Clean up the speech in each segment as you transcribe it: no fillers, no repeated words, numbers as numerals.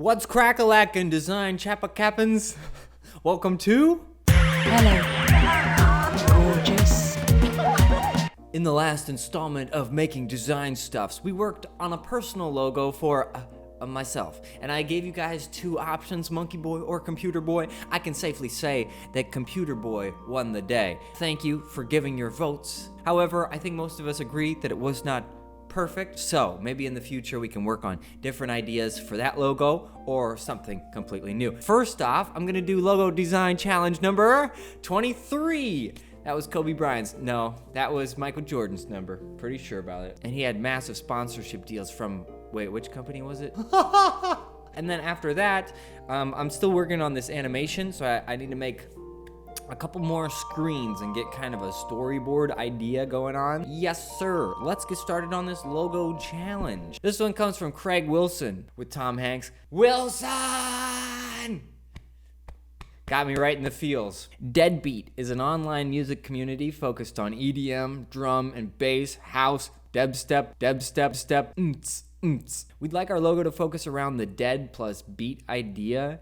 What's crack-a-lackin' design chappa-cappins? Welcome to... Hello, gorgeous. In the last installment of Making Design Stuffs, we worked on a personal logo for myself. And I gave you guys two options, Monkey Boy or Computer Boy. I can safely say that Computer Boy won the day. Thank you for giving your votes. However, I think most of us agree that it was not perfect, so maybe in the future we can work on different ideas for that logo or something completely new. First off, I'm gonna do logo design challenge number 23. That was Kobe Bryant's. No, that was Michael Jordan's number. Pretty sure about it. And he had massive sponsorship deals from, wait, which company was it? And then after that, I'm still working on this animation, so I need to make a couple more screens and get kind of a storyboard idea going on. Yes, sir. Let's get started on this logo challenge. This one comes from Craig Wilson with Tom Hanks. Wilson! Got me right in the feels. Deadbeat is an online music community focused on EDM, drum and bass, house, dubstep, We'd like our logo to focus around the dead plus beat idea.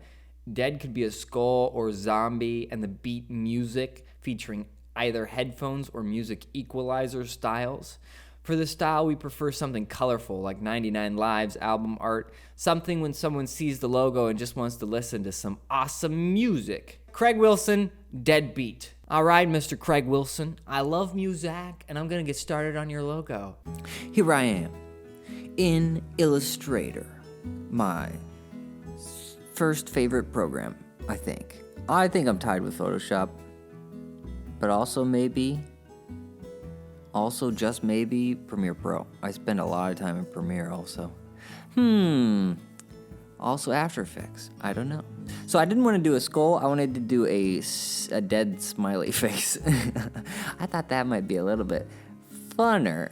Dead could be a skull or zombie, and the beat music featuring either headphones or music equalizer styles. For the style, we prefer something colorful like 99 Lives album art, something when someone sees the logo and just wants to listen to some awesome music. Craig Wilson, Deadbeat. All right, Mr. Craig Wilson, I love music, and I'm gonna get started on your logo. Here I am, in Illustrator, my first favorite program, I think. I think I'm tied with Photoshop, but also just maybe Premiere Pro. I spend a lot of time in Premiere also. Also After Effects, I don't know. So I didn't want to do a skull, I wanted to do a dead smiley face. I thought that might be a little bit funner,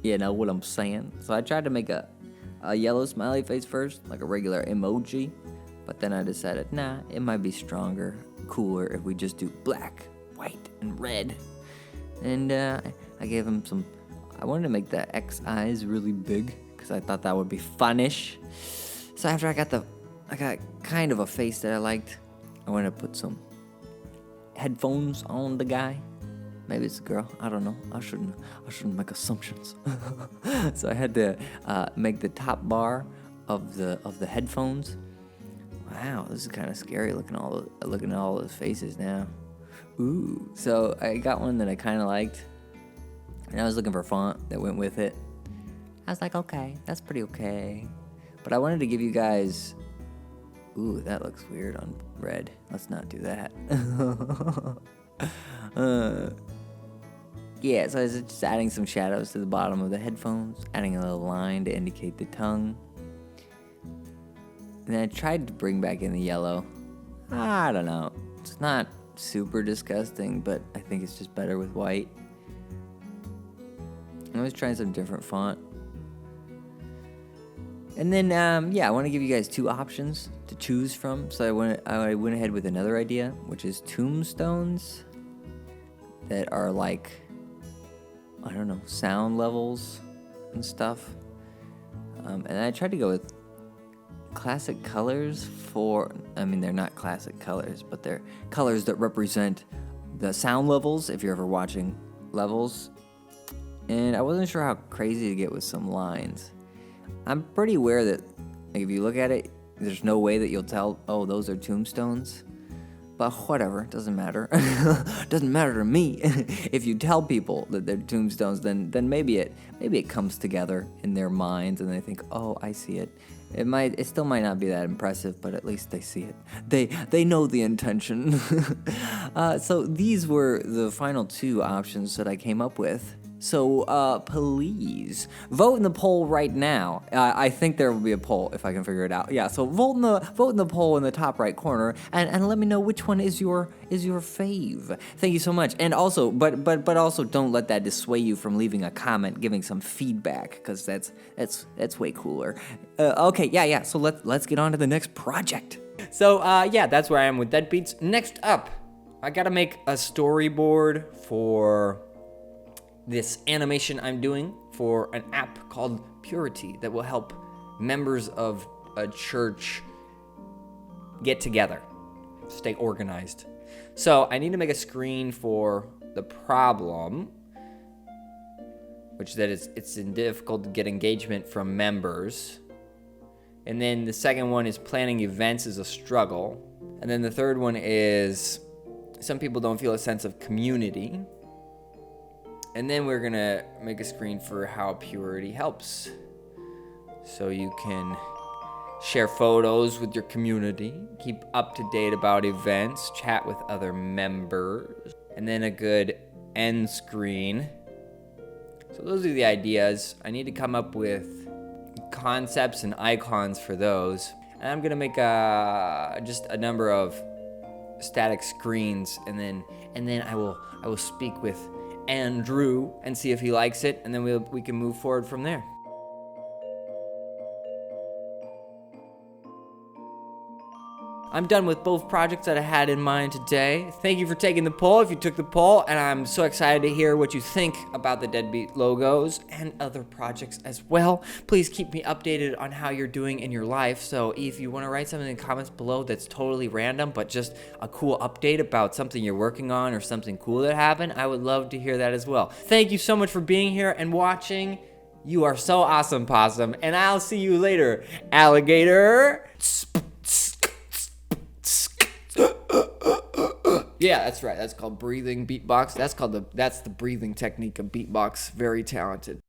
you know what I'm saying? So I tried to make a yellow smiley face first, like a regular emoji. But then I decided, nah, it might be stronger, cooler if we just do black, white, and red. And I gave him some, I wanted to make the X eyes really big, because I thought that would be funnish. So after I got kind of a face that I liked, I wanted to put some headphones on the guy. Maybe it's a girl, I don't know. I shouldn't make assumptions. So I had to make the top bar of the headphones. Wow, this is kind of scary looking at all those faces now. Ooh, so I got one that I kind of liked, and I was looking for a font that went with it. I was like, okay, that's pretty okay. But I wanted to give you guys, ooh, that looks weird on red. Let's not do that. Yeah, so I was just adding some shadows to the bottom of the headphones, adding a little line to indicate the tongue. And then I tried to bring back in the yellow. I don't know. It's not super disgusting, but I think it's just better with white. I was trying some different font. And then, I want to give you guys two options to choose from. So I went ahead with another idea, which is tombstones that are like, I don't know, sound levels and stuff. And I tried to go with classic colors they're not classic colors, but they're colors that represent the sound levels, if you're ever watching levels. And I wasn't sure how crazy to get with some lines. I'm pretty aware that if you look at it, there's no way that you'll tell, oh, those are tombstones. But whatever, doesn't matter. Doesn't matter to me. If you tell people that they're tombstones, then maybe it comes together in their minds and they think, oh, I see it. It still might not be that impressive, but at least they see it. They know the intention. So these were the final two options that I came up with. So please vote in the poll right now. I think there will be a poll if I can figure it out. Yeah, so vote in the poll in the top right corner and let me know which one is your fave. Thank you so much. And also, but also don't let that dissuade you from leaving a comment, giving some feedback, because that's way cooler. Okay, yeah. So let's get on to the next project. So that's where I am with Deadbeats. Next up, I gotta make a storyboard for this animation I'm doing for an app called Purity that will help members of a church get together, stay organized. So I need to make a screen for the problem, which is that it's difficult to get engagement from members. And then the second one is planning events is a struggle. And then the third one is some people don't feel a sense of community. And then we're gonna make a screen for how purity helps. So you can share photos with your community, keep up to date about events, chat with other members, and then a good end screen. So those are the ideas. I need to come up with concepts and icons for those. And I'm gonna make just a number of static screens, and then I will speak with Andrew and see if he likes it, and then we can move forward from there. I'm done with both projects that I had in mind today. Thank you for taking the poll if you took the poll, and I'm so excited to hear what you think about the Deadbeat logos and other projects as well. Please keep me updated on how you're doing in your life. So if you want to write something in the comments below that's totally random, but just a cool update about something you're working on or something cool that happened, I would love to hear that as well. Thank you so much for being here and watching. You are so awesome, Possum, and I'll see you later, alligator. Yeah, that's right. That's called breathing beatbox. That's the breathing technique of beatbox. Very talented.